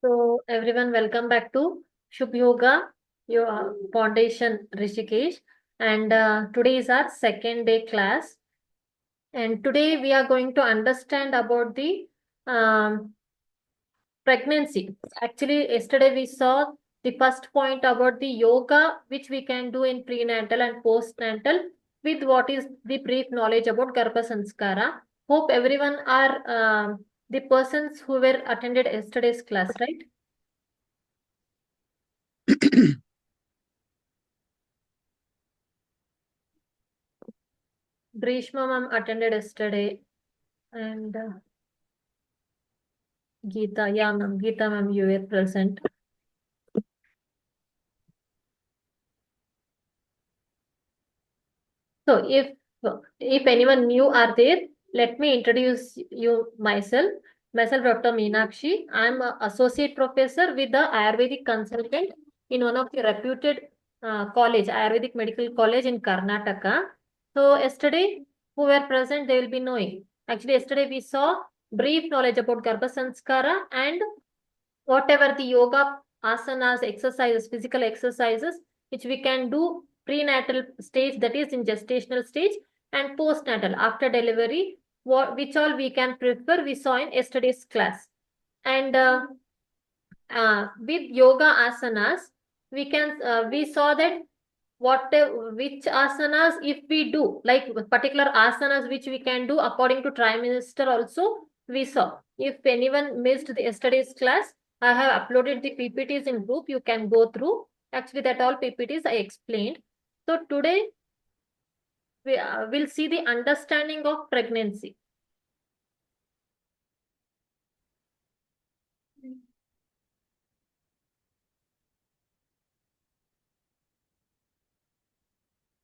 So everyone, welcome back to Shubh Yoga, your foundation Rishikesh. And today is our second day class. And today we are going to understand about the pregnancy. Actually, yesterday we saw the first point about the yoga, which we can do in prenatal and postnatal with what is the brief knowledge about Garbha Sanskara. Hope everyone are the persons who were attended yesterday's class, right? Grishma ma'am attended yesterday and Geeta, yeah ma'am, Geeta ma'am, you were present. So if anyone new are there, let me introduce you myself. Myself, Dr. Meenakshi. I'm an associate professor with the Ayurvedic consultant in one of the reputed college, Ayurvedic Medical College in Karnataka. So yesterday, who were present, they will be knowing. Actually, yesterday we saw brief knowledge about Garbha Sanskara and whatever the yoga asanas, exercises, physical exercises, which we can do prenatal stage, that is in gestational stage, and postnatal after delivery, which all we can prefer, we saw in yesterday's class. And with yoga asanas, we saw that which asanas if we do, like particular asanas which we can do according to trimester also we saw. If anyone missed the yesterday's class, I have uploaded the PPTs in group, you can go through. Actually, that all PPTs I explained. So today we will see the understanding of pregnancy.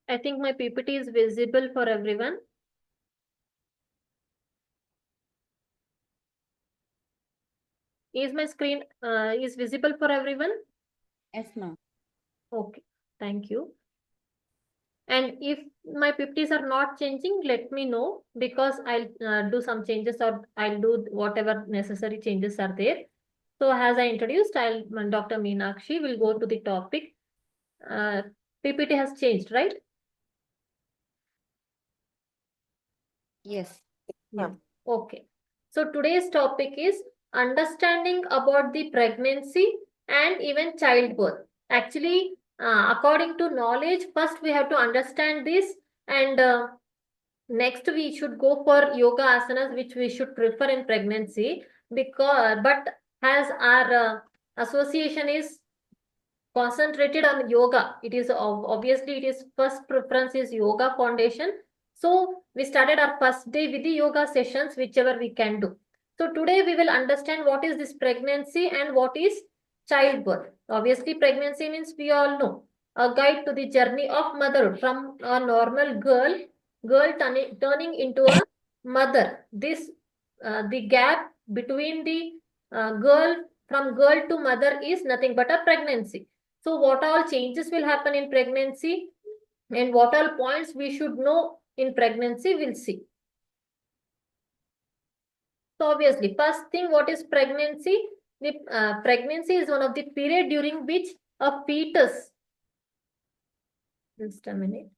I think my PPT is visible for everyone. Is my screen is visible for everyone? Yes, ma'am. Okay, thank you. And if my PPTs are not changing, let me know, because I'll do some changes or I'll do whatever necessary changes are there. So as I introduced, Dr. Meenakshi will go to the topic. PPT has changed, right? Yes. Yeah. Okay. So today's topic is understanding about the pregnancy and even childbirth. Actually, according to knowledge, first we have to understand this, and next we should go for yoga asanas, which we should prefer in pregnancy, but as our association is concentrated on yoga, it is obviously it is first preference is yoga foundation. So we started our first day with the yoga sessions, whichever we can do. So today we will understand what is this pregnancy and what is childbirth. Obviously, pregnancy means we all know a guide to the journey of motherhood from a normal girl turning into a mother. This the gap between the girl from girl to mother is nothing but a pregnancy. So what all changes will happen in pregnancy and what all points we should know in pregnancy, we'll see. So obviously, first thing, what is pregnancy? The pregnancy is one of the period during which a fetus, just a minute.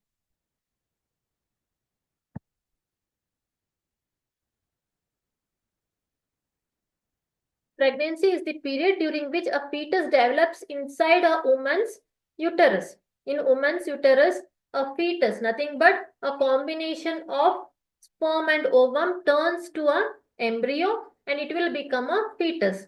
Pregnancy is the period during which a fetus develops inside a woman's uterus. In woman's uterus, a fetus, nothing but a combination of sperm and ovum, turns to an embryo and it will become a fetus.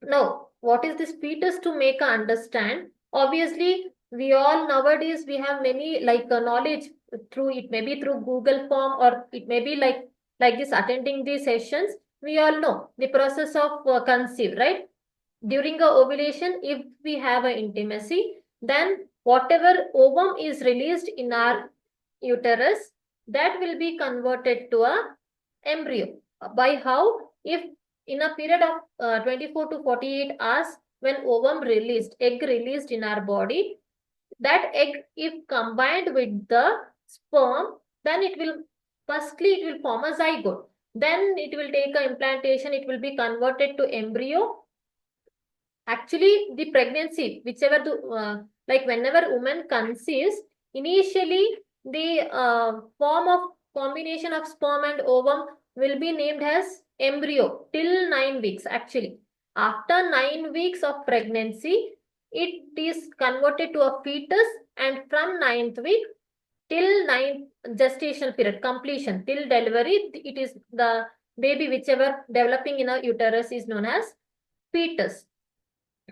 Now, what is this fetus to make understand? Obviously, we all nowadays we have many knowledge through, it may be through Google form or it may be like this attending these sessions. We all know the process of conceive, right? During a ovulation, if we have an intimacy, then whatever ovum is released in our uterus, that will be converted to a embryo. By how? If in a period of 24 to 48 hours, when ovum released, egg released in our body, that egg, if combined with the sperm, then it will, firstly it will form a zygote. Then it will take a implantation, it will be converted to embryo. Actually, the pregnancy, whichever the like whenever woman conceives, initially the form of combination of sperm and ovum will be named as embryo till 9 weeks. Actually, after 9 weeks of pregnancy, it is converted to a fetus, and from 9th week till 9th gestation period completion till delivery, it is the baby whichever developing in a uterus is known as fetus.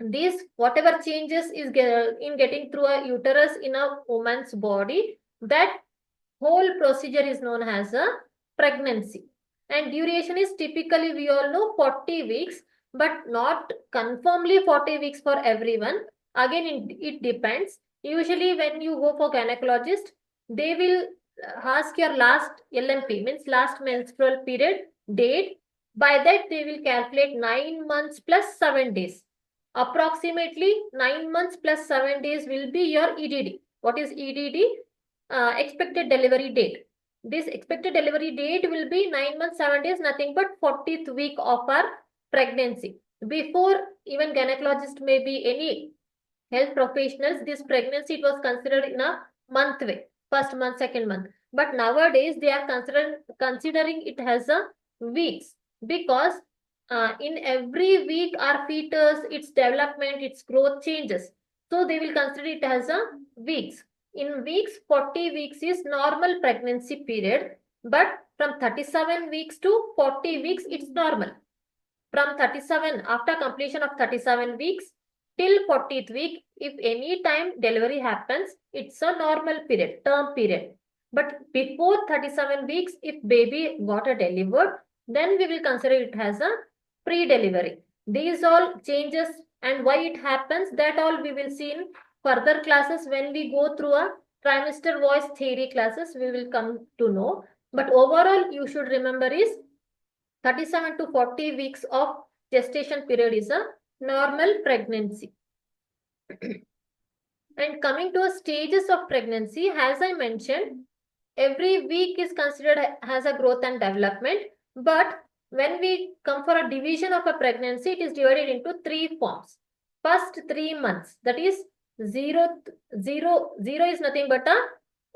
These whatever changes is in getting through a uterus in a woman's body, that whole procedure is known as a pregnancy. And duration is typically, we all know, 40 weeks, but not conformly 40 weeks for everyone. Again, it depends. Usually when you go for gynecologist, they will ask your last LMP, means last menstrual period date. By that they will calculate 9 months plus 7 days. Approximately 9 months plus 7 days will be your EDD. What is EDD? Expected delivery date. This expected delivery date will be 9 months, 7 days, nothing but 40th week of our pregnancy. Before even gynecologist, may be any health professionals, this pregnancy it was considered in a month way, first month, second month. But nowadays they are considering it as a weeks, because in every week our fetus, its development, its growth changes. So they will consider it as a weeks. In weeks, 40 weeks is normal pregnancy period, but from 37 weeks to 40 weeks, it's normal. From 37, after completion of 37 weeks till 40th week, if any time delivery happens, it's a normal period, term period. But before 37 weeks, if baby got a delivered, then we will consider it as a pre-delivery. These all changes and why it happens, that all we will see in further classes. When we go through a trimester voice theory classes, we will come to know. But overall, you should remember is 37 to 40 weeks of gestation period is a normal pregnancy. And coming to stages of pregnancy, as I mentioned, every week is considered as a growth and development. But when we come for a division of a pregnancy, it is divided into 3 forms. First 3 months, that is 0 is nothing but a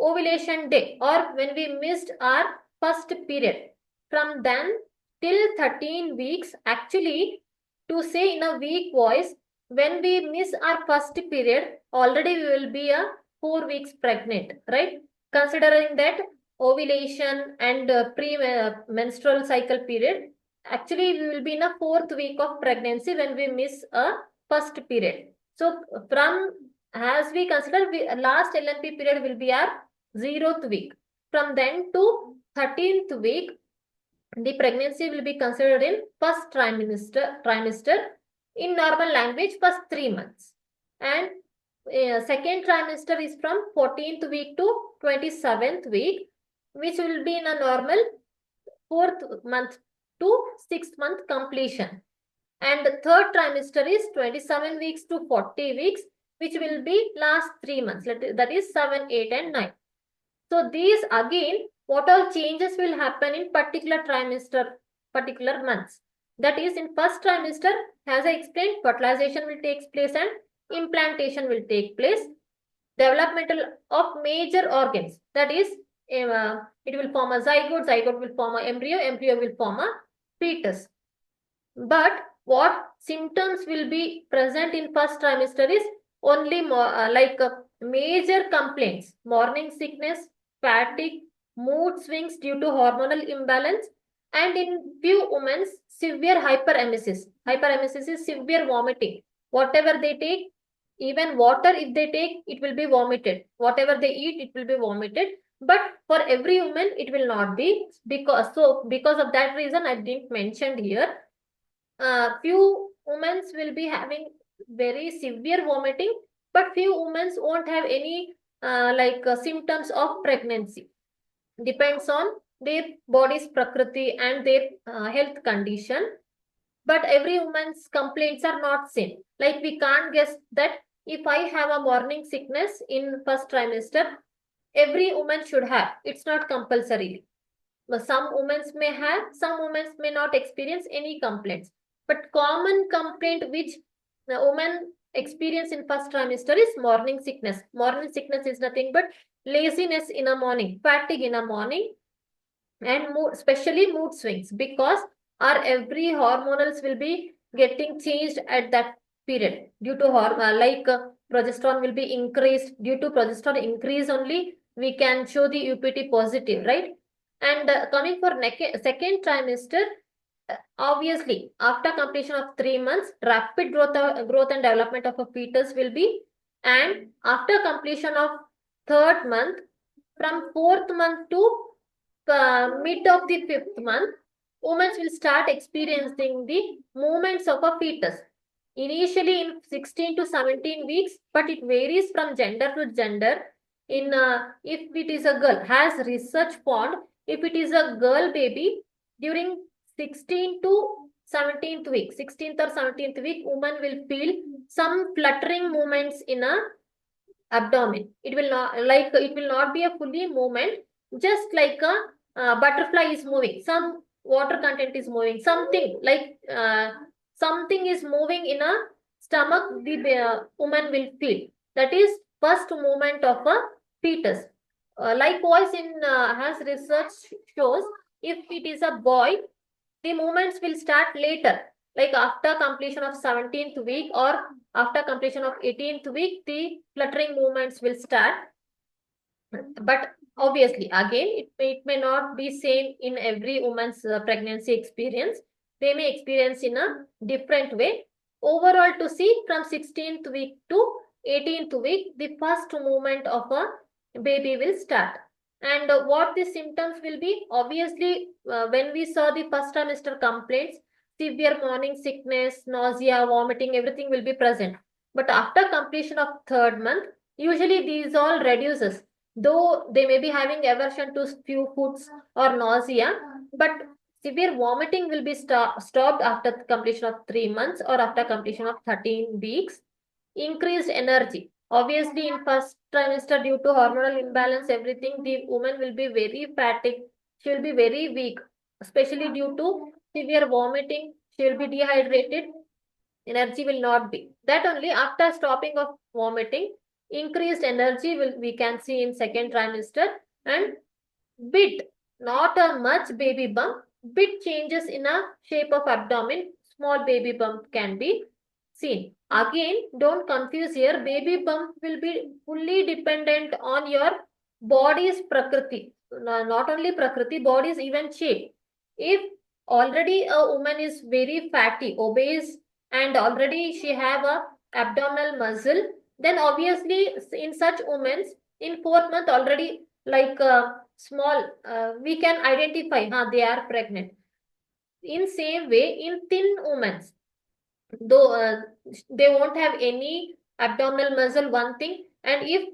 ovulation day, or when we missed our first period. From then till 13 weeks, actually, to say in a weak voice, when we miss our first period, already we will be a 4 weeks pregnant, right? Considering that ovulation and pre-menstrual cycle period, actually we will be in a 4th week of pregnancy when we miss a first period. So from, as we consider, last LMP period will be our 0th week. From then to 13th week, the pregnancy will be considered in first trimester, in normal language, first 3 months. And second trimester is from 14th week to 27th week, which will be in a normal 4th month to 6th month completion. And the third trimester is 27 weeks to 40 weeks, which will be last 3 months, that is 7, 8 and 9. So these again, what all changes will happen in particular trimester, particular months. That is, in first trimester, as I explained, fertilization will take place and implantation will take place. Developmental of major organs, that is, it will form a zygote will form an embryo will form a fetus. But what symptoms will be present in first trimester is only major complaints: morning sickness, fatigue, mood swings due to hormonal imbalance, and in few women, severe hyperemesis. Hyperemesis is severe vomiting. Whatever they take, even water if they take, it will be vomited. Whatever they eat, it will be vomited. But for every woman, it will not be, because of that reason, I didn't mention here. Few women will be having very severe vomiting, but few women won't have any symptoms of pregnancy. Depends on their body's prakriti and their health condition. But every woman's complaints are not same. Like, we can't guess that if I have a morning sickness in first trimester, every woman should have. It's not compulsory. Some women may have, some women may not experience any complaints. But common complaint which the woman experience in first trimester is morning sickness. Morning sickness is nothing but laziness in the morning, fatigue in the morning, and mood, especially mood swings, because our every hormonals will be getting changed at that period due to progesterone will be increased. Due to progesterone increase only we can show the UPT positive, right? And coming for second trimester, obviously after completion of 3 months, rapid growth and development of a fetus will be, and after completion of third month, from fourth month to mid of the fifth month, women will start experiencing the movements of a fetus. Initially in 16 to 17 weeks, but it varies from gender to gender. In if it is a girl, has research found, if it is a girl baby, during 16 to 17th week, 16th or 17th week, woman will feel some fluttering movements in a abdomen. It will not be a fully movement, just like a butterfly is moving. Some water content is moving. Something is moving in a stomach. The woman will feel. That is first movement of a fetus. Likewise, in as research shows, if it is a boy, the movements will start later, like after completion of 17th week or after completion of 18th week, the fluttering movements will start. But obviously, again, it may not be same in every woman's pregnancy experience. They may experience in a different way. Overall, to see from 16th week to 18th week, the first movement of a baby will start. And what the symptoms will be? Obviously, when we saw the first trimester complaints, severe morning sickness, nausea, vomiting, everything will be present. But after completion of third month, usually these all reduces. Though they may be having aversion to few foods or nausea, but severe vomiting will be stopped after completion of 3 months or after completion of 13 weeks. Increased energy. Obviously, in first trimester, due to hormonal imbalance, everything, the woman will be very fatigued. She will be very weak, especially due to severe vomiting. She will be dehydrated. Energy will not be. That only after stopping of vomiting, increased energy will we can see in second trimester, and bit, not a much baby bump, bit changes in a shape of abdomen, small baby bump can be seen. Again, don't confuse here. Baby bump will be fully dependent on your body's prakriti. Not only prakriti, body's even shape. If already a woman is very fatty, obese, and already she have a abdominal muscle, then obviously in such women in fourth month already small, we can identify they are pregnant. In same way, in thin women, though they won't have any abdominal muscle, one thing, and if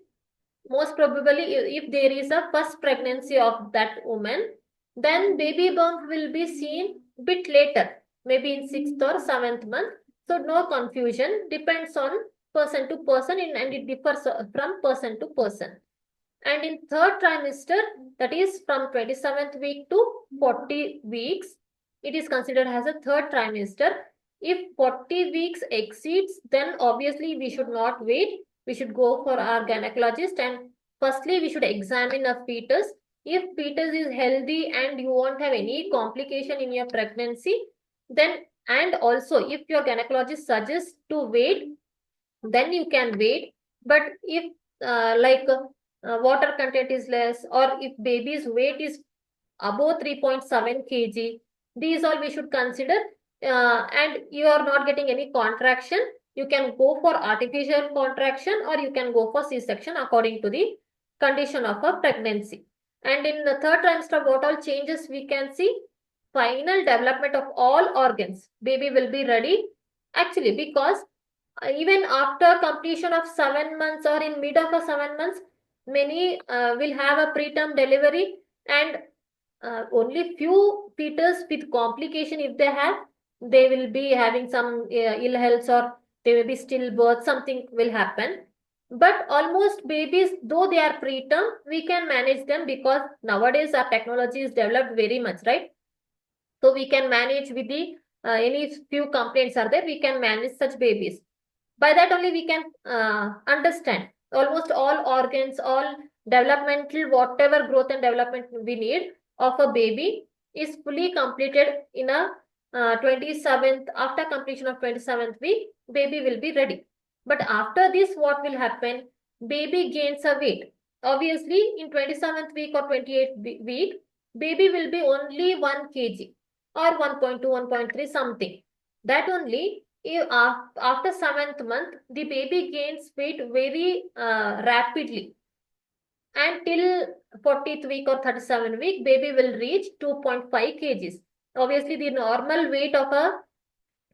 most probably if there is a first pregnancy of that woman, then baby bump will be seen bit later, maybe in 6th or 7th month. So no confusion, depends on person to person, and it differs from person to person. And in third trimester, that is from 27th week to 40 weeks, it is considered as a third trimester. If 40 weeks exceeds, then obviously we should not wait. We should go for our gynecologist, and firstly we should examine a fetus. If fetus is healthy and you won't have any complication in your pregnancy, then, and also if your gynecologist suggests to wait, then you can wait. But if water content is less, or if baby's weight is above 3.7 kg, these all we should consider. And you are not getting any contraction, you can go for artificial contraction or you can go for C-section according to the condition of a pregnancy. And in the third trimester, what all changes we can see? Final development of all organs. Baby will be ready, actually, because even after completion of 7 months or in mid of a 7 months, many will have a preterm delivery, and only few fetus with complication, if they have, they will be having some ill health, or they may be stillbirth, something will happen. But almost babies, though they are preterm, we can manage them, because nowadays our technology is developed very much, right? So we can manage with the any few complaints are there, we can manage such babies. By that only we can understand almost all organs, all developmental, whatever growth and development we need of a baby is fully completed in a 27th. After completion of 27th week, baby will be ready. But after this, what will happen? Baby gains a weight. Obviously, in 27th week or 28th week, baby will be only 1 kg or 1.2, 1.3 something. That only after 7th month, the baby gains weight very rapidly. And till 40th week or 37th week, baby will reach 2.5 kgs. Obviously, the normal weight of a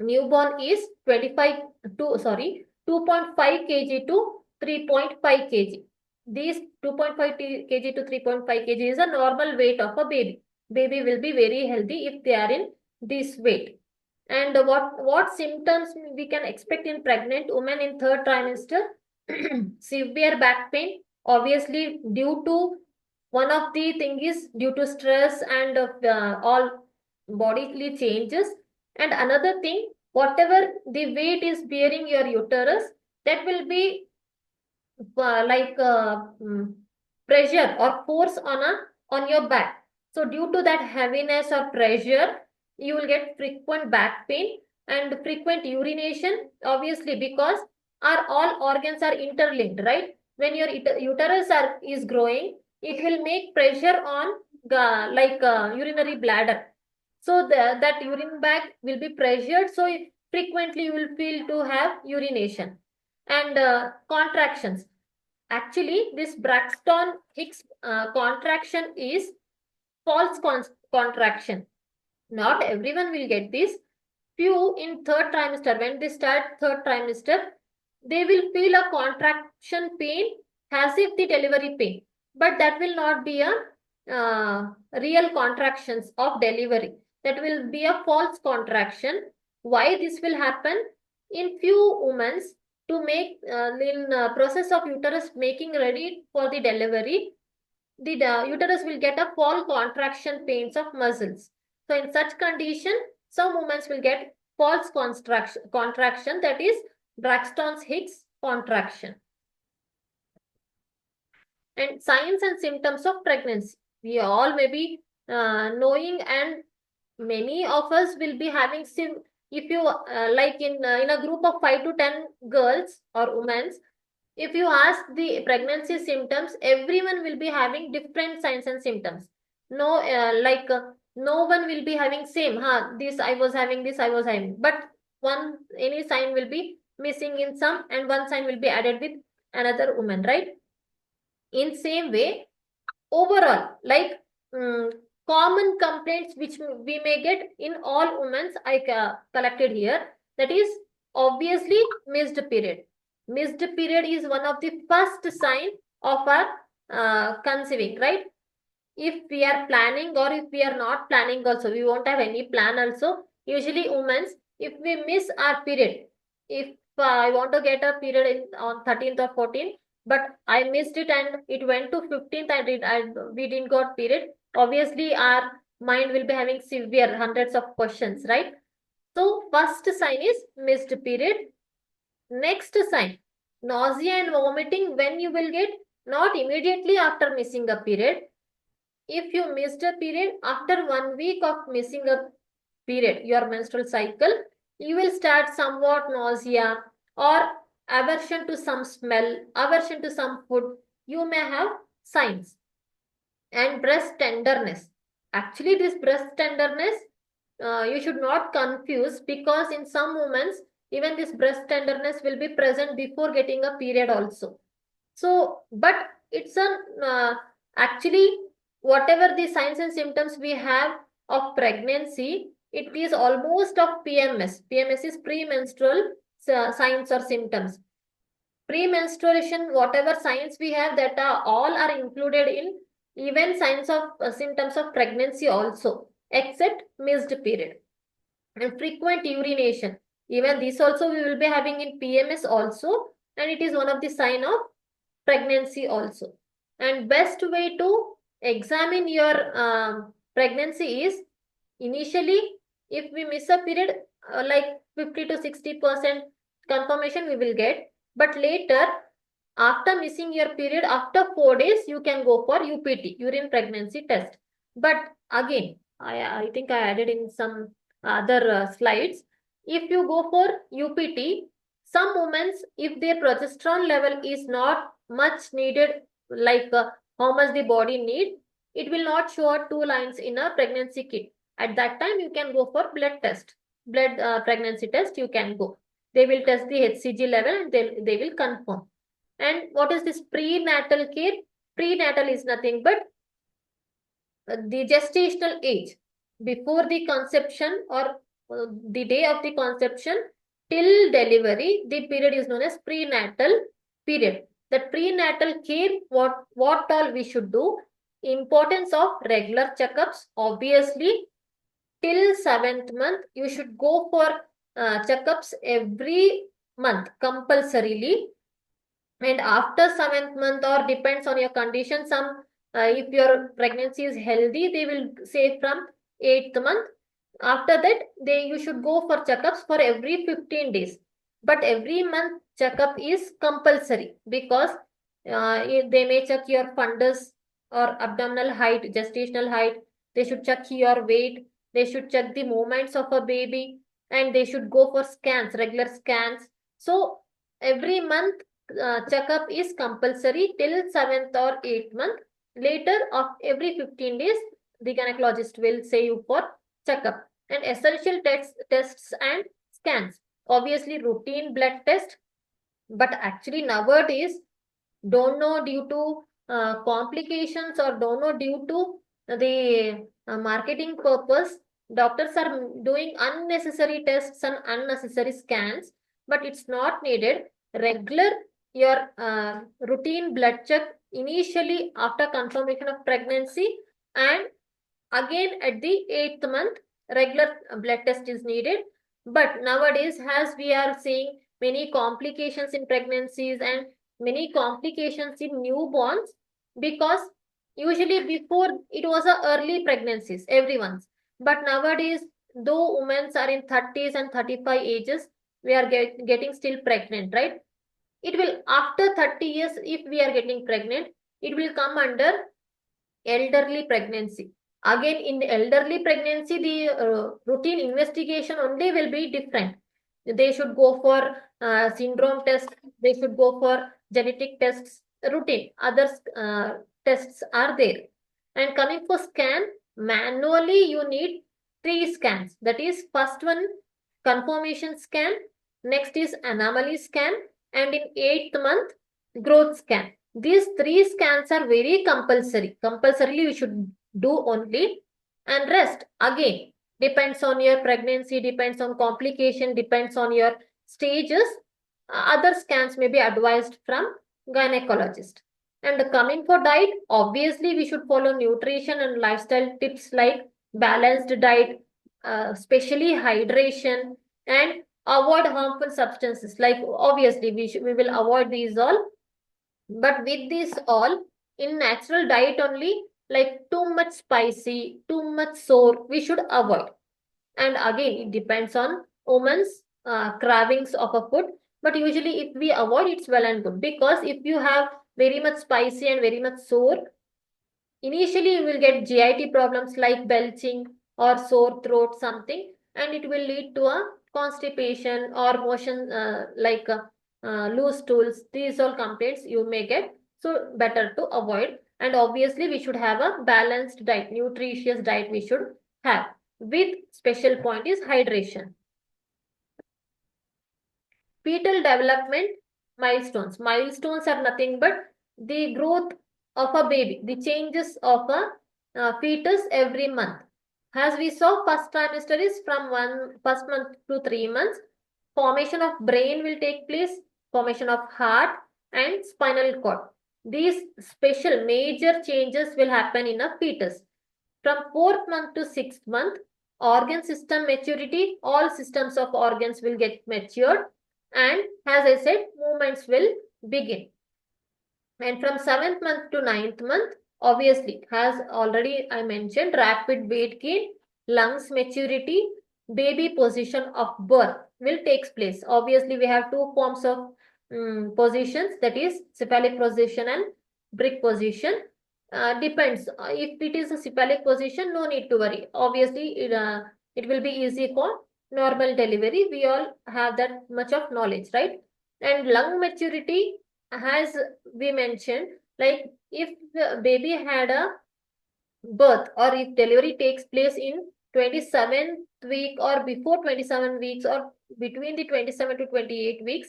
newborn is 2.5 kg to 3.5 kg. These 2.5 kg to 3.5 kg is a normal weight of a baby. Baby will be very healthy if they are in this weight. And what symptoms we can expect in pregnant women in 3rd trimester? Severe back pain, obviously due to one of the thing is due to stress and all bodily changes. And another thing, whatever the weight is bearing your uterus, that will be pressure or force on your back. So due to that heaviness or pressure, you will get frequent back pain and frequent urination, obviously, because all organs are interlinked, right? When your uterus is growing, it will make pressure on urinary bladder. So that urine bag will be pressured, so frequently you will feel to have urination. And contractions. Actually, this Braxton Hicks contraction is false contraction. Not everyone will get this. Few in 3rd trimester, when they start 3rd trimester, they will feel a contraction pain as if the delivery pain. But that will not be a real contractions of delivery. That will be a false contraction. Why this will happen? In few women, to make in process of uterus making ready for the delivery, the uterus will get a false contraction pains of muscles. So in such condition, some women will get false contraction, that is Braxton's Hicks contraction. And signs and symptoms of pregnancy. We all may be knowing, and many of us will be having if you like in a group of 5 to 10 girls or women, if you ask the pregnancy symptoms, everyone will be having different signs and symptoms. No no one will be having same, this I was having, this I was having, but any sign will be missing in some, and one sign will be added with another woman, right? In same way, overall, common complaints which we may get in all women I collected here, that is obviously missed period. Missed period is one of the first sign of our conceiving, right? If we are planning or if we are not planning also, we won't have any plan also. Usually women, if we miss our period, if I want to get a period on 13th or 14th, but I missed it and it went to 15th, we didn't got period, obviously our mind will be having severe hundreds of questions, right? So first sign is missed period. Next sign, nausea and vomiting when you will get, not immediately after missing a period. If you missed a period, after 1 week of missing a period, your menstrual cycle, you will start somewhat nausea or aversion to some smell, aversion to some food. You may have signs. And breast tenderness. Actually, this breast tenderness, you should not confuse, because in some women, even this breast tenderness will be present before getting a period also. So, but it's actually, whatever the signs and symptoms we have of pregnancy, it is almost of PMS. PMS is premenstrual signs or symptoms. Premenstruation, whatever signs we have, that all are included in even signs of symptoms of pregnancy also, except missed period. And frequent urination, even this also we will be having in PMS also, and it is one of the sign of pregnancy also. And best way to examine your pregnancy is, initially, if we miss a period, like 50 to 60% confirmation we will get. But later, after missing your period, after 4 days, you can go for UPT, urine pregnancy test. But again, I think I added in some other slides. If you go for UPT, some women, if their progesterone level is not much needed, like how much the body need, it will not show 2 lines in a pregnancy kit. At that time, you can go for blood test, blood pregnancy test. You can go. They will test the HCG level and they will confirm. And what is this prenatal care? Prenatal is nothing but the gestational age before the conception or the day of the conception till delivery. The period is known as prenatal period. That prenatal care, what all we should do? Importance of regular checkups. Obviously, till 7th month, you should go for checkups every month compulsorily. And after 7th month, or depends on your condition, some if your pregnancy is healthy, they will say from 8th month. After that, you should go for checkups for every 15 days. But every month checkup is compulsory, because they may check your fundus or abdominal height, gestational height. They should check your weight. They should check the movements of a baby, and they should go for scans, regular scans. So every month checkup is compulsory till 7th or 8th month. Later, of every 15 days, the gynecologist will say you for checkup. And essential tests and scans. Obviously, routine blood test. But actually, nowadays, don't know due to complications, or don't know due to the marketing purpose, doctors are doing unnecessary tests and unnecessary scans. But it's not needed. Regular your routine blood check initially after confirmation of pregnancy, and again at the 8th month regular blood test is needed. But nowadays, as we are seeing many complications in pregnancies and many complications in newborns, because usually before it was a early pregnancies, everyone's. But nowadays, though women are in 30s and 35 ages, we are getting still pregnant, right? It will, after 30 years, if we are getting pregnant, it will come under elderly pregnancy. Again, in the elderly pregnancy, the routine investigation only will be different. They should go for syndrome test. They should go for genetic tests. Routine. Other tests are there. And coming for scan, manually you need 3 scans. That is, first one, confirmation scan. Next is anomaly scan. And in 8th month, growth scan. These 3 scans are very compulsory. Compulsorily, you should do only. And rest, again, depends on your pregnancy, depends on complication, depends on your stages. Other scans may be advised from gynecologist. And coming for diet, obviously, we should follow nutrition and lifestyle tips like balanced diet, especially hydration, and avoid harmful substances. Like, obviously, we will avoid these all. But with this all, in natural diet only, like too much spicy, too much sour, we should avoid. And again, it depends on women's cravings of a food. But usually, if we avoid, it's well and good. Because if you have very much spicy and very much sour, initially you will get GIT problems like belching or sore throat, something, and it will lead to a constipation or motion loose stools. These all complaints you may get. So better to avoid. And obviously, we should have a balanced diet, nutritious diet we should have. With special point is hydration. Fetal development milestones. Milestones are nothing but the growth of a baby, the changes of a fetus every month. As we saw, first trimester is from first month to 3 months. Formation of brain will take place, formation of heart and spinal cord. These special major changes will happen in a fetus. From 4th month to 6th month, organ system maturity, all systems of organs will get matured. And as I said, movements will begin. And from 7th month to 9th month, obviously, as already I mentioned, rapid weight gain, lungs maturity, baby position of birth will takes place. Obviously, we have two forms of positions, that is cephalic position and brick position. Depends. If it is a cephalic position, no need to worry. Obviously, it will be easy for normal delivery. We all have that much of knowledge, right? And lung maturity, as we mentioned, like if the baby had a birth or if delivery takes place in 27th week or before 27 weeks or between the 27 to 28 weeks,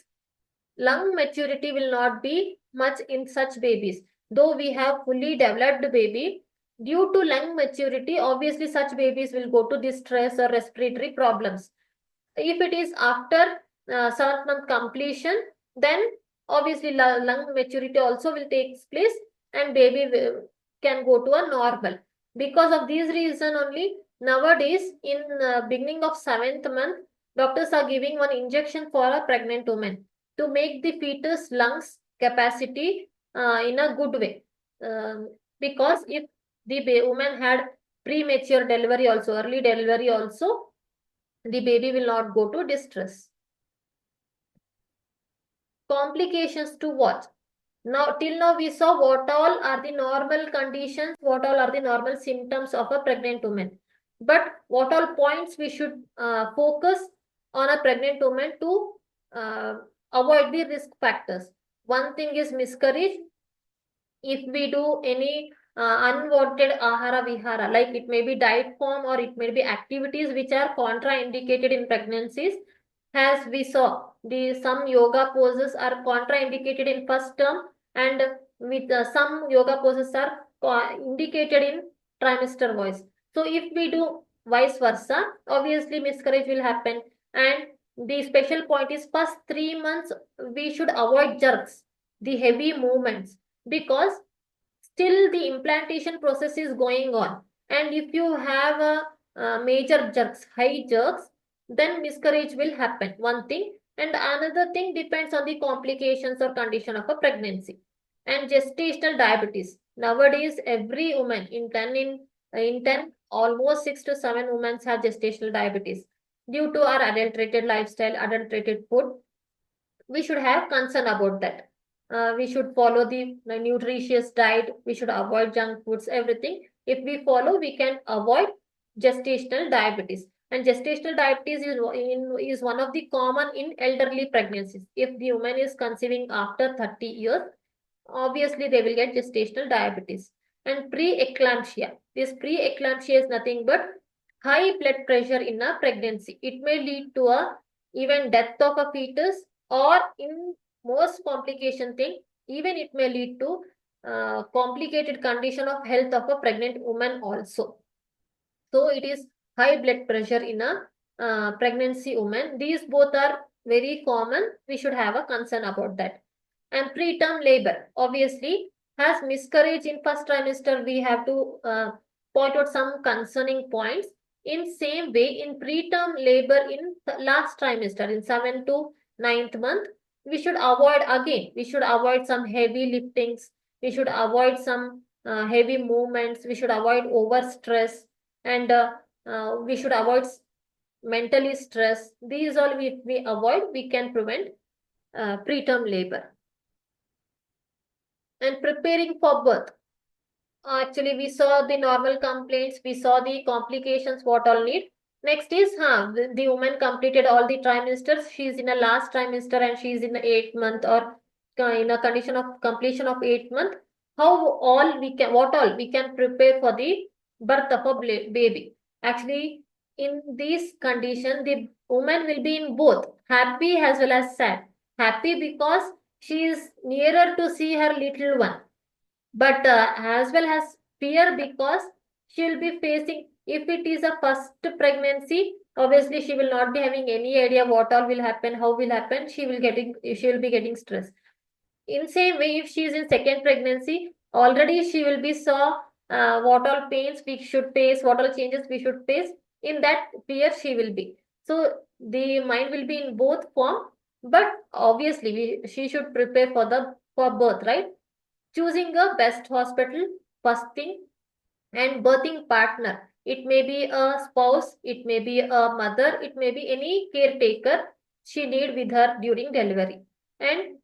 lung maturity will not be much in such babies. Though we have fully developed baby, due to lung maturity, obviously such babies will go to distress or respiratory problems. If it is after 7th month completion, then obviously lung maturity also will take place and baby can go to a normal. Because of these reason only, nowadays in beginning of 7th month, doctors are giving one injection for a pregnant woman to make the fetus lungs capacity in a good way. Because if the woman had premature delivery also, early delivery also, the baby will not go to distress. Complications to watch. Now, till now we saw what all are the normal conditions, what all are the normal symptoms of a pregnant woman. But what all points we should focus on a pregnant woman to avoid the risk factors. One thing is miscarriage. If we do any unwanted ahara vihara, like it may be diet form or it may be activities which are contraindicated in pregnancies, as we saw, the some yoga poses are contraindicated in first term, and with some yoga poses are indicated in trimester voice. So if we do vice versa, obviously miscarriage will happen. And the special point is first 3 months we should avoid jerks, the heavy movements, because still the implantation process is going on. And if you have a major jerks, high jerks, then miscarriage will happen. One thing. And another thing depends on the complications or condition of a pregnancy. And gestational diabetes. Nowadays, every woman in 10, almost 6 to 7 women have gestational diabetes due to our adulterated lifestyle, adulterated food. We should have concern about that. We should follow the nutritious diet. We should avoid junk foods, everything. If we follow, we can avoid gestational diabetes. And gestational diabetes is one of the common in elderly pregnancies. If the woman is conceiving after 30 years, obviously they will get gestational diabetes. And preeclampsia. This preeclampsia is nothing but high blood pressure in a pregnancy. It may lead to a even death of a fetus, or in most complication thing, even it may lead to complicated condition of health of a pregnant woman also. So it is high blood pressure in a pregnancy woman. These both are very common. We should have a concern about that. And preterm labor, obviously, has miscarriage in first trimester. We have to point out some concerning points. In same way, in preterm labor in last trimester, in 7th to 9th month, we should avoid again. We should avoid some heavy liftings. We should avoid some heavy movements. We should avoid over stress, and we should avoid mentally stress. These all if we avoid, we can prevent preterm labor. And preparing for birth. Actually, we saw the normal complaints, we saw the complications, what all need. Next is, the woman completed all the trimesters. She's in a last trimester and she's in the 8th month, or in a condition of completion of 8th month. What all we can prepare for the birth of a baby. Actually, in this condition, the woman will be in both happy as well as sad. Happy because she is nearer to see her little one, but as well as fear because she will be facing, if it is a first pregnancy, obviously she will not be having any idea what all will happen, how will happen. She will be getting stress. In same way, if she is in second pregnancy, already she will be saw what all pains we should face, what all changes we should face. In that fear she will be. So the mind will be in both form, but obviously she should prepare for birth, right? Choosing a best hospital, first thing, and birthing partner. It may be a spouse, it may be a mother, it may be any caretaker she need with her during delivery. And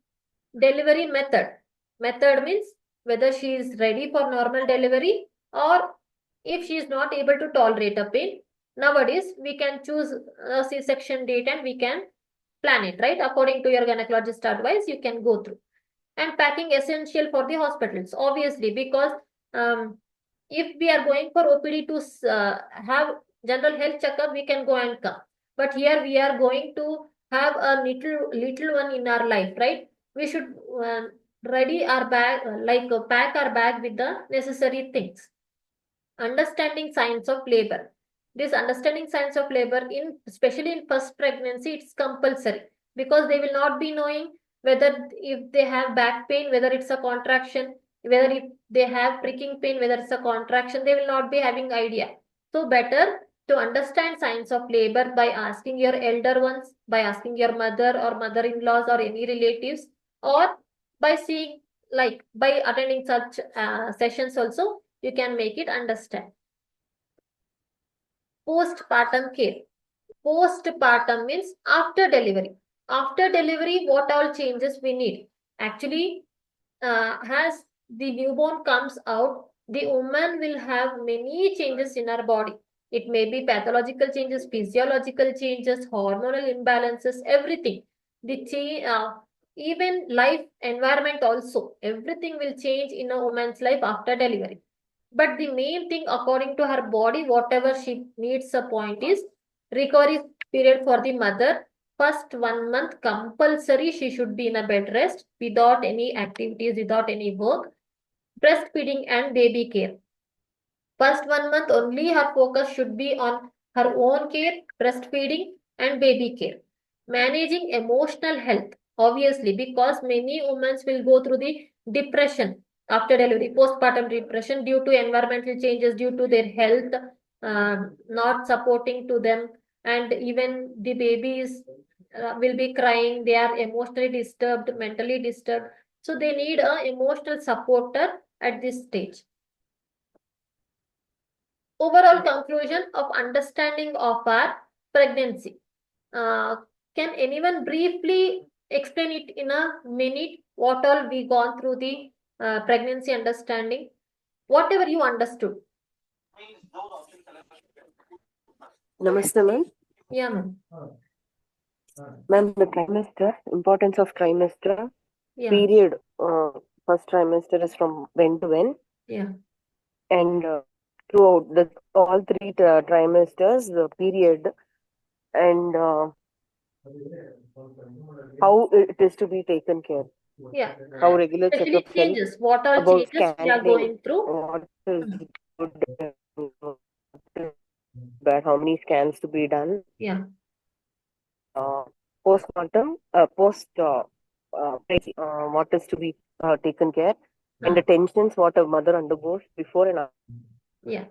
delivery method. Method means whether she is ready for normal delivery or if she is not able to tolerate a pain. Nowadays, we can choose a C-section date and we can plan it, right? According to your gynecologist advice, you can go through. And packing essential for the hospitals, obviously, because if we are going for OPD to have general health checkup, we can go and come. But here we are going to have a little one in our life, right? We should ready our bag, pack our bag with the necessary things. Understanding signs of labor. This understanding signs of labor, in especially in first pregnancy, it's compulsory because they will not be knowing whether if they have back pain, whether it's a contraction, whether if they have pricking pain, whether it's a contraction, they will not be having idea. So better to understand signs of labor by asking your elder ones, by asking your mother or mother-in-laws or any relatives, or by seeing, like by attending such sessions also, you can make it understand. Postpartum care. Postpartum means after delivery. After delivery, what all changes we need? Actually, as the newborn comes out, the woman will have many changes in her body. It may be pathological changes, physiological changes, hormonal imbalances, everything. Even life environment also, everything will change in a woman's life after delivery. But the main thing, according to her body, whatever she needs a point is recovery period for the mother. First 1 month compulsory she should be in a bed rest without any activities, without any work. Breastfeeding and baby care. First 1 month only her focus should be on her own care, breastfeeding and baby care. Managing emotional health, obviously, because many women will go through the depression after delivery, postpartum depression due to environmental changes, due to their health not supporting to them, and even the babies will be crying, they are emotionally disturbed, mentally disturbed, so they need a emotional supporter at this stage. Overall conclusion of understanding of our pregnancy. Can anyone briefly explain it in a minute what all we gone through the pregnancy understanding? Whatever you understood. Namaste, ma'am. Yeah, ma'am. Ma'am, the trimester, importance of trimester, Yeah, period, first trimester is from when to when, yeah, and throughout all three trimesters, the period, and how it is to be taken care, yeah. how regular Especially checkups help, changes. What all about changes we are scanning, going through? what is good, what is bad, how many scans to be done. Yeah, Postmortem, what is to be taken care, and the tensions what a mother undergoes before and after. yeah.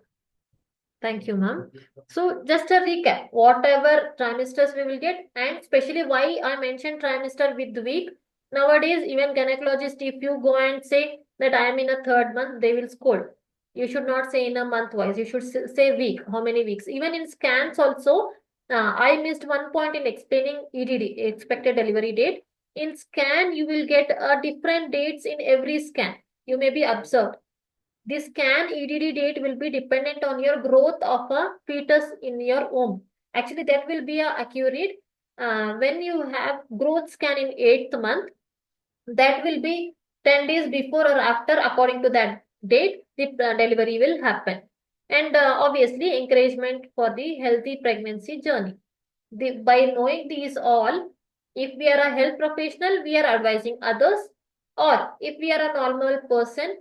Thank you, ma'am. So just a recap, whatever trimesters we will get, and especially why I mentioned trimester with week. Nowadays, even gynecologist, if you go and say that I am in a third month, they will scold. You should not say in a month wise. You should say week, how many weeks. Even in scans also, I missed one point in explaining EDD, expected delivery date. In scan, you will get different dates in every scan. You may be observed. This scan EDD date will be dependent on your growth of a fetus in your womb. Actually, that will be accurate. When you have growth scan in 8th month, that will be 10 days before or after, according to that date, the delivery will happen. And obviously, encouragement for the healthy pregnancy journey. By knowing these all, if we are a health professional, we are advising others, or if we are a normal person,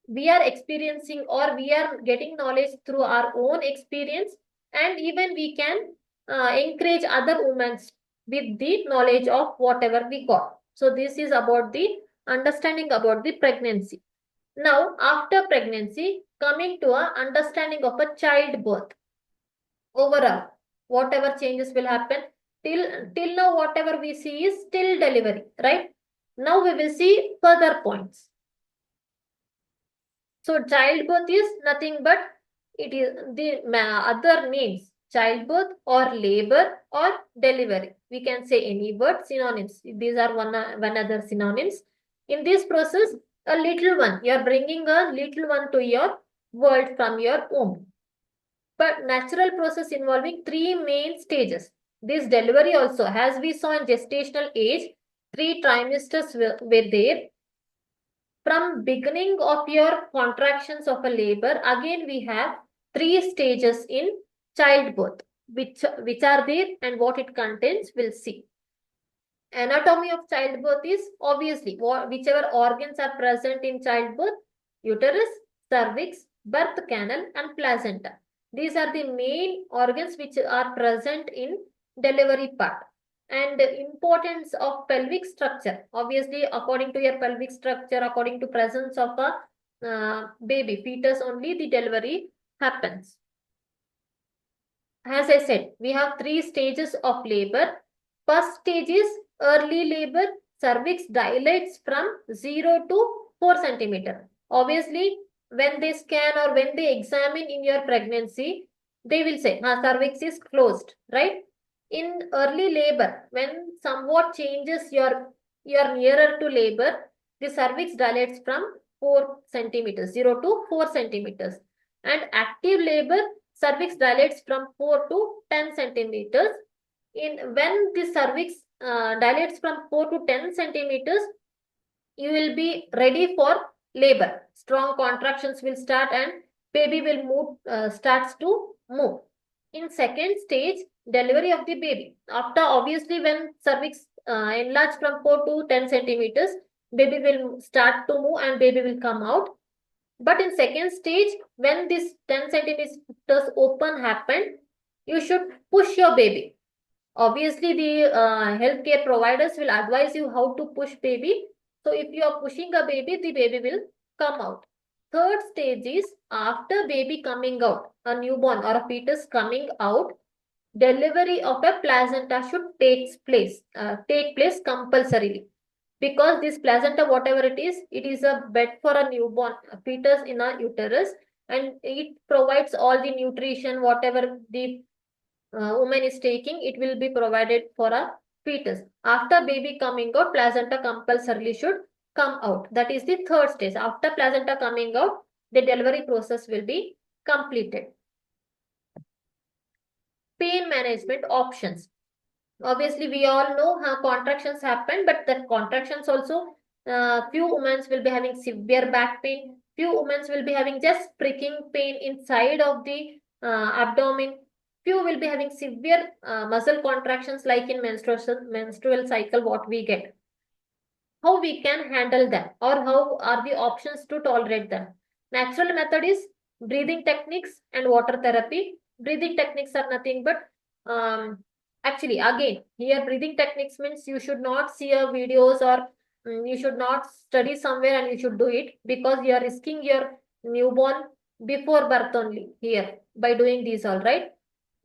we are experiencing or we are getting knowledge through our own experience, and even we can encourage other women with the knowledge of whatever we got. So this is about the understanding about the pregnancy. Now after pregnancy, coming to a understanding of a childbirth. Overall, whatever changes will happen, till now whatever we see is till delivery, right? Now we will see further points. So childbirth is nothing but it is the other names, childbirth or labor or delivery. We can say any word, synonyms. These are one other synonyms. In this process, a little one, you are bringing a little one to your world from your womb. But natural process involving three main stages. This delivery also, as we saw in gestational age, 3 trimesters were there. From beginning of your contractions of a labor, again we have 3 stages in childbirth, which are there and what it contains, we'll see. Anatomy of childbirth is obviously whichever organs are present in childbirth: uterus, cervix, birth canal, and placenta. These are the main organs which are present in delivery part. And importance of pelvic structure. Obviously, according to your pelvic structure, according to presence of a baby, fetus, only the delivery happens. As I said, we have 3 stages of labor. First stage is early labor. Cervix dilates from 0 to 4 centimeter. Obviously, when they scan or when they examine in your pregnancy, they will say, cervix is closed, right? In early labor, when somewhat changes you're nearer to labor, the cervix dilates from 4 centimeters, 0 to 4 centimeters. And active labor, cervix dilates from 4 to 10 centimeters. When the cervix dilates from 4 to 10 centimeters, you will be ready for labor. Strong contractions will start and baby will move, starts to move. In second stage, delivery of the baby. After, obviously, when cervix enlarged from 4 to 10 centimeters, baby will start to move and baby will come out. But in second stage, when this 10 centimeters open happened, you should push your baby. Obviously, the healthcare providers will advise you how to push baby. So if you are pushing a baby, the baby will come out. Third stage is after baby coming out, a newborn or a fetus coming out, delivery of a placenta should take place compulsorily. Because this placenta, whatever it is a bed for a newborn fetus in a uterus, and it provides all the nutrition, whatever the woman is taking, it will be provided for a fetus. After baby coming out, placenta compulsorily should come out. That is the third stage. After placenta coming out, the delivery process will be completed. Pain management options. Obviously, we all know how contractions happen, but the contractions also, few women will be having severe back pain. Few women will be having just pricking pain inside of the abdomen. Few will be having severe muscle contractions like in menstrual cycle, what we get. How we can handle them, or how are the options to tolerate them? Natural method is breathing techniques and water therapy. Breathing techniques are nothing but actually, again, here breathing techniques means you should not see a videos or you should not study somewhere and you should do it, because you are risking your newborn before birth only here by doing these, all right?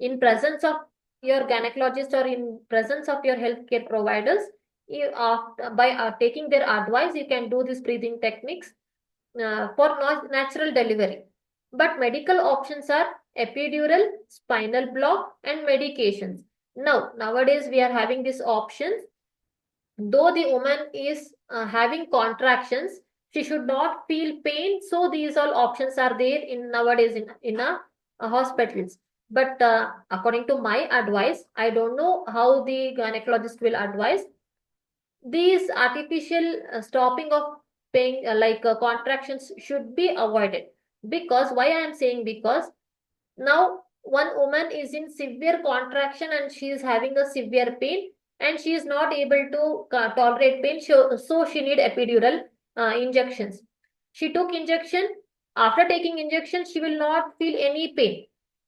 In presence of your gynecologist or in presence of your healthcare providers, by taking their advice, you can do these breathing techniques for natural delivery. But medical options are epidural, spinal block, and medications. Nowadays, we are having these options. Though the woman is having contractions, she should not feel pain. So these all options are there in nowadays in hospitals. But according to my advice, I don't know how the gynecologist will advise. These artificial stopping of pain, contractions, should be avoided. Because why I am saying, because now one woman is in severe contraction and she is having a severe pain and she is not able to tolerate pain, so she need epidural injections. She took injection. After taking injection, she will not feel any pain.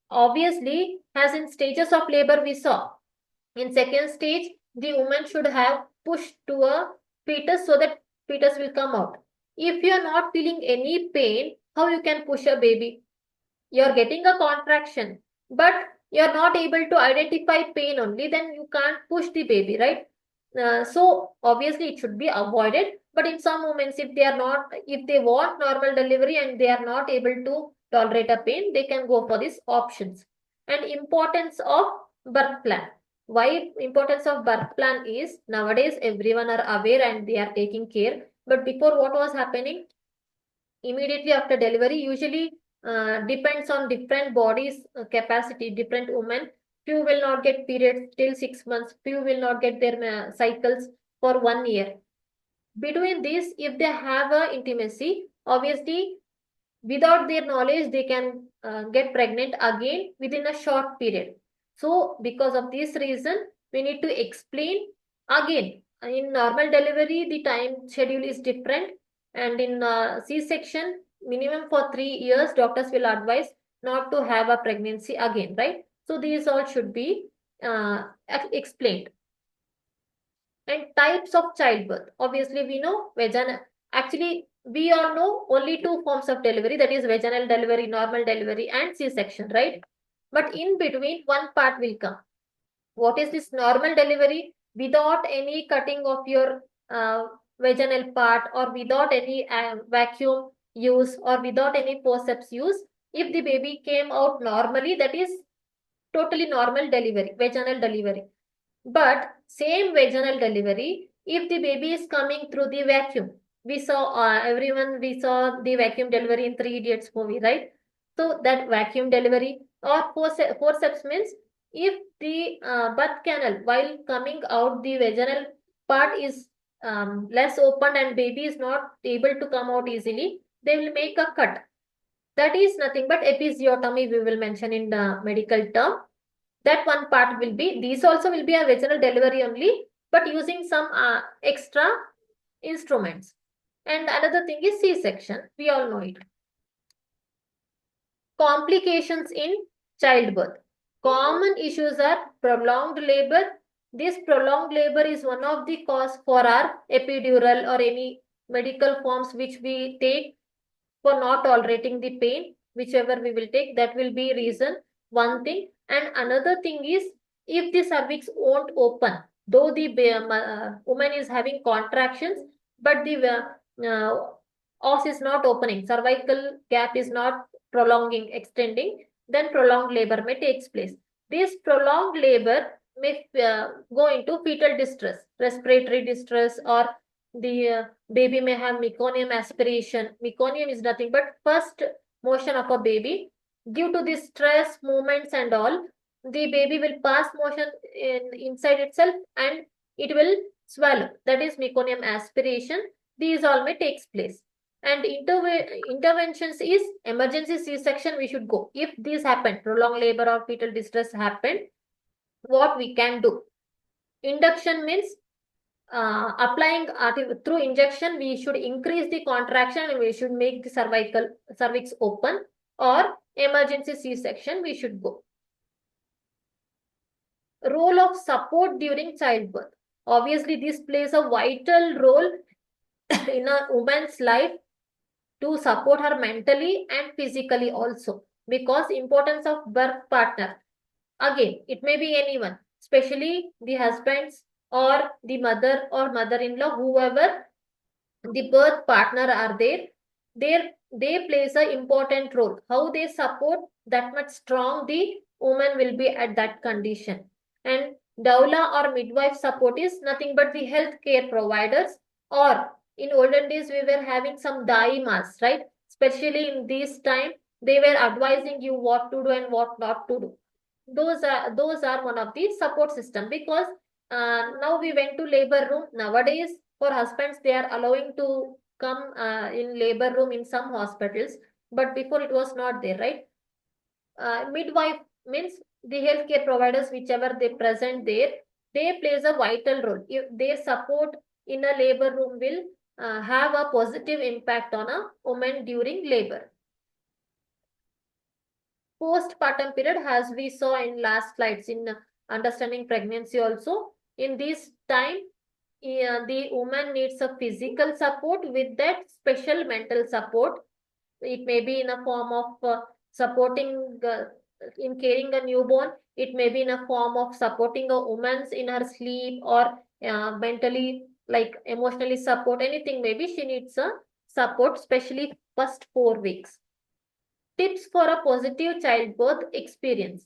Obviously, as in stages of labor we saw, in second stage, the woman should have pushed to a fetus so that fetus will come out. If you are not feeling any pain, how you can push a baby? You are getting a contraction, but you are not able to identify pain only, then you can't push the baby, right? So obviously it should be avoided. But in some moments, if they want normal delivery and they are not able to tolerate a pain, they can go for these options. And importance of birth plan. Why importance of birth plan is, nowadays everyone are aware and they are taking care. But before, what was happening? Immediately after delivery, usually depends on different bodies capacity, different women. Few will not get periods till 6 months. Few will not get their cycles for 1 year. Between this, if they have a intimacy, obviously without their knowledge, they can get pregnant again within a short period. So because of this reason, we need to explain again. In normal delivery, the time schedule is different, and in C-section, minimum for 3 years, doctors will advise not to have a pregnancy again, right? So these all should be explained. And types of childbirth. Obviously, we know vaginal. Actually, we all know only 2 forms of delivery, that is vaginal delivery, normal delivery, and C-section, right? But in between, one part will come. What is this normal delivery? Without any cutting of your vaginal part, or without any vacuum use, or without any forceps use. If the baby came out normally, that is totally normal delivery, vaginal delivery. But same vaginal delivery, if the baby is coming through the vacuum, we saw we saw the vacuum delivery in 3 Idiots movie, right? So that vacuum delivery, or forceps means, if the birth canal while coming out, the vaginal part is less open and baby is not able to come out easily, they will make a cut. That is nothing but episiotomy, we will mention in the medical term. That one part will be, these also will be a vaginal delivery only, but using some extra instruments. And another thing is C-section, we all know it. Complications in childbirth. Common issues are prolonged labor. This prolonged labor is one of the cause for our epidural or any medical forms which we take for not tolerating the pain. Whichever we will take, that will be reason, one thing. And another thing is, if the cervix won't open, though the woman is having contractions, but the os is not opening, cervical gap is not prolonging, extending, then prolonged labor may take place. This prolonged labor may go into fetal distress, respiratory distress, or the baby may have meconium aspiration. Meconium is nothing but first motion of a baby. Due to this stress, movements and all, the baby will pass motion inside itself and it will swallow. That is meconium aspiration. These all may take place. And interventions is emergency C-section we should go. If this happened, prolonged labor or fetal distress happened, what we can do? Induction means applying through injection, we should increase the contraction and we should make the cervix open, or emergency C-section we should go. Role of support during childbirth. Obviously, this plays a vital role in a woman's life to support her mentally and physically also, because importance of birth partner. Again, it may be anyone, especially the husbands or the mother or mother-in-law, whoever the birth partner are there, they plays an important role. How they support, that much strong the woman will be at that condition. And doula or midwife support is nothing but the healthcare providers, or in olden days we were having some daimas, right? Especially in this time, they were advising you what to do and what not to do. Those are one of the support system, because now we went to labor room. Nowadays, for husbands, they are allowing to come in labor room in some hospitals, but before it was not there, right? Midwife means the healthcare providers, whichever they present there, they plays a vital role. If their support in a labor room will have a positive impact on a woman during labor. Postpartum period, as we saw in last slides in understanding pregnancy also, in this time, the woman needs a physical support with that special mental support. It may be in a form of supporting in caring a newborn. It may be in a form of supporting a woman in her sleep, or mentally, like emotionally support, anything. Maybe she needs a support, especially first 4 weeks. tips for a positive childbirth experience.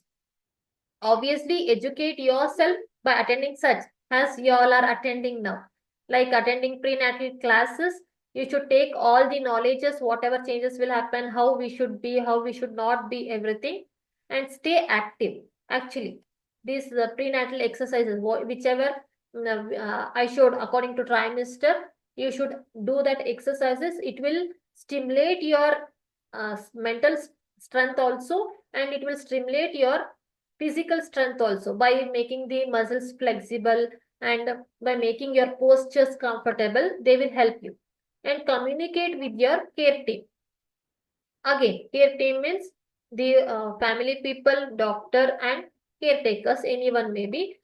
Obviously, educate yourself by attending such as you all are attending now. Like attending prenatal classes, you should take all the knowledges, whatever changes will happen, how we should be, how we should not be, everything, and stay active. Actually, these prenatal exercises, whichever I showed according to trimester, you should do that exercises. It will stimulate your mental strength also, and it will stimulate your physical strength also by making the muscles flexible and by making your postures comfortable. They will help you. And communicate with your care team. Again, care team means the family people, doctor and caretakers, anyone may be.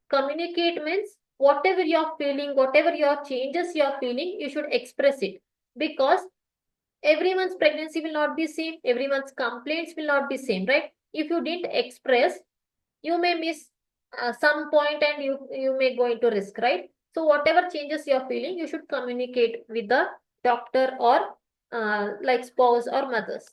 Communicate means whatever you're feeling, whatever your changes you're feeling, you should express it, because everyone's pregnancy will not be same, everyone's complaints will not be same, right? If you didn't express, you may miss some point and you may go into risk, right? So whatever changes you're feeling, you should communicate with the doctor or like spouse or mothers.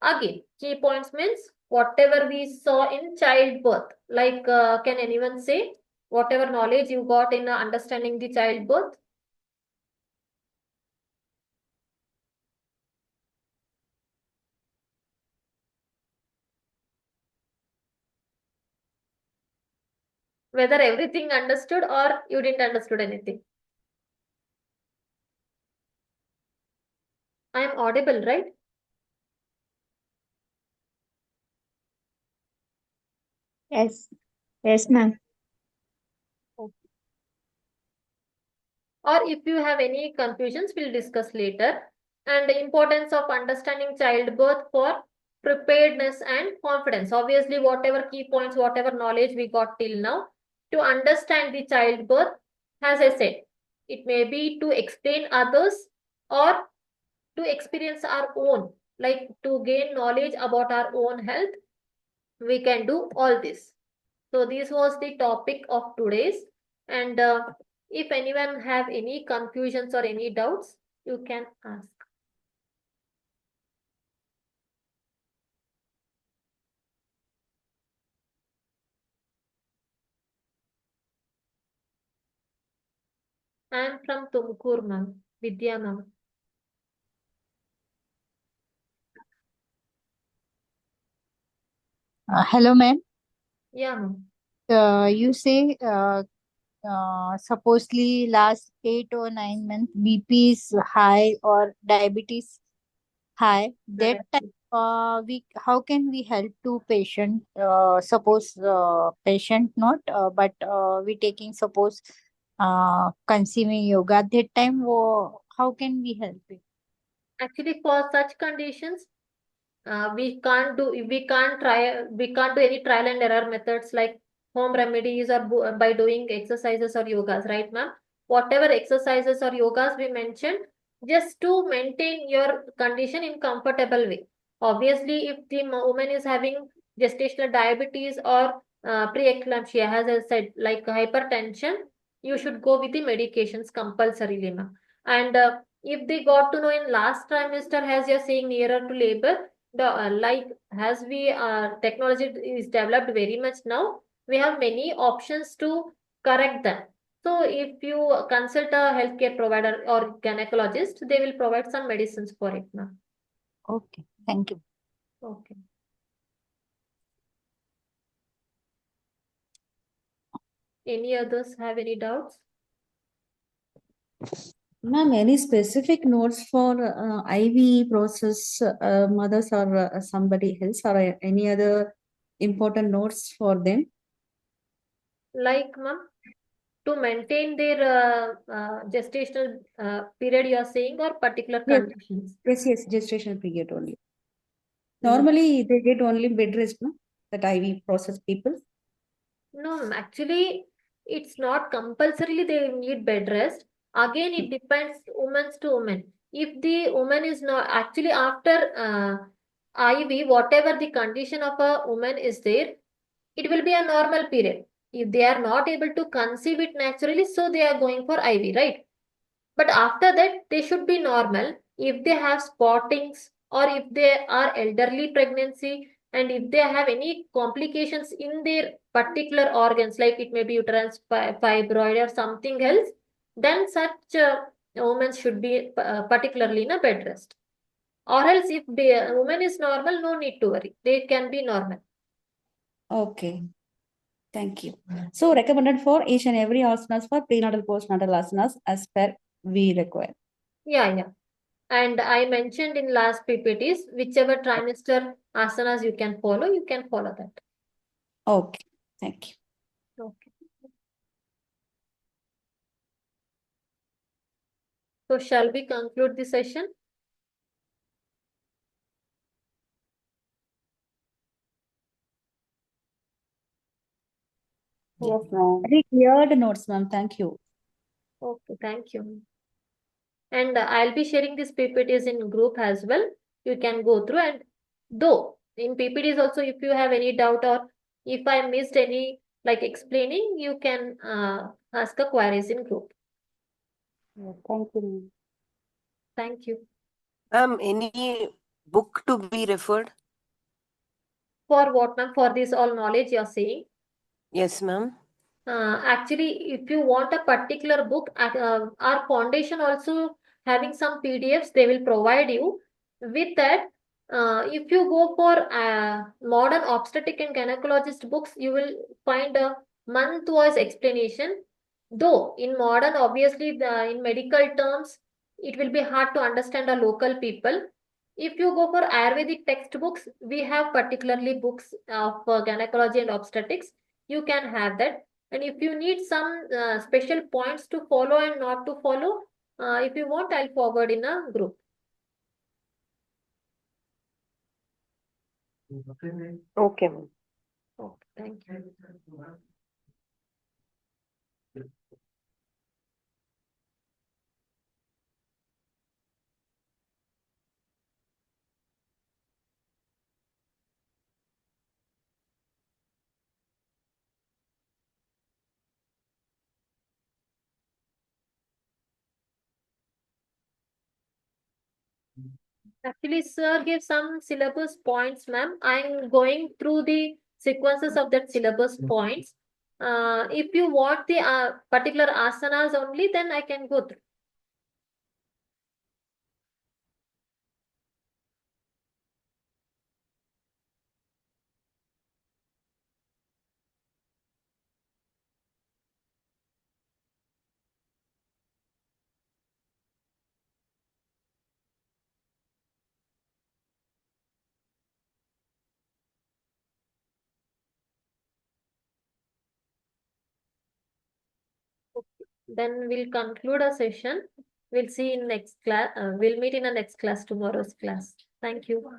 Again, key points means whatever we saw in childbirth, like can anyone say whatever knowledge you got in understanding the childbirth? Whether everything understood or you didn't understood anything. I am audible, right? Yes. Yes, ma'am. Or if you have any confusions, we'll discuss later. And the importance of understanding childbirth for preparedness and confidence. Obviously, whatever key points, whatever knowledge we got till now, to understand the childbirth, as I said, it may be to explain others or to experience our own, like to gain knowledge about our own health. We can do all this. So this was the topic of today's. And if anyone have any confusions or any doubts, you can ask. I am from Tumkur, ma'am. Vidya, ma'am. Hello, ma'am. Yeah, ma'am. You say supposedly last 8 or 9 months BP is high or diabetes high. That time, we how can we help to patient? Suppose patient not, but we taking suppose conceiving yoga. That time, how can we help it? Actually, for such conditions, we can't do any trial and error methods like home remedies or by doing exercises or yogas, right, ma'am? Whatever exercises or yogas we mentioned, just to maintain your condition in comfortable way. Obviously, if the woman is having gestational diabetes or preeclampsia, as I said, like hypertension, you should go with the medications compulsorily, ma'am. And if they got to know in last trimester, as you're saying nearer to labor, the like as we technology is developed very much now, we have many options to correct them. So if you consult a healthcare provider or gynecologist, they will provide some medicines for it now. Okay, thank you. Okay. Any others have any doubts? Ma'am, any specific notes for IV process, mothers or somebody else, or any other important notes for them? Like, ma'am, to maintain their gestational period, you are saying, or particular Yes. conditions? Yes, gestational period only. Normally, they get only bed rest, no? That IV process people. No, actually, it's not compulsorily they need bed rest. Again, it depends woman to woman. If the woman is not actually after IV, whatever the condition of a woman is there, it will be a normal period. If they are not able to conceive it naturally, so they are going for IV, right? But after that, they should be normal. If they have spottings or if they are elderly pregnancy, and if they have any complications in their particular organs, like it may be uterine fibroid or something else, then such women should be particularly in a bed rest. Or else, if the woman is normal, no need to worry. They can be normal. Okay. Thank you. So recommended for each and every asanas for prenatal, postnatal asanas as per we require. Yeah. And I mentioned in last PPTs, whichever trimester asanas you can follow that. Okay. Thank you. Okay. So shall we conclude the session? Yes, ma'am. Very clear the notes, ma'am. Thank you. Okay, thank you. And I'll be sharing these PPTs in group as well. You can go through, and though in PPTs also, if you have any doubt or if I missed any like explaining, you can ask a queries in group. Yeah, thank you, ma'am. Thank you. Any book to be referred? For what, ma'am? For this all knowledge you're saying? Yes, ma'am. Actually, if you want a particular book, our foundation also having some PDFs they will provide you. With that, if you go for modern obstetric and gynecologist books, you will find a month-wise explanation. Though in modern, obviously, in medical terms, it will be hard to understand a local people. If you go for Ayurvedic textbooks, we have particularly books of gynecology and obstetrics. You can have that. And if you need some special points to follow and not to follow, if you want, I'll forward in a group. Okay, ma'am. Okay, thank you. Actually, sir gave some syllabus points, ma'am. I'm going through the sequences of that syllabus points. If you want the particular asanas only, then I can go through. Then we'll conclude our session. We'll see in next class. We'll meet in the next class, tomorrow's class. Thank you.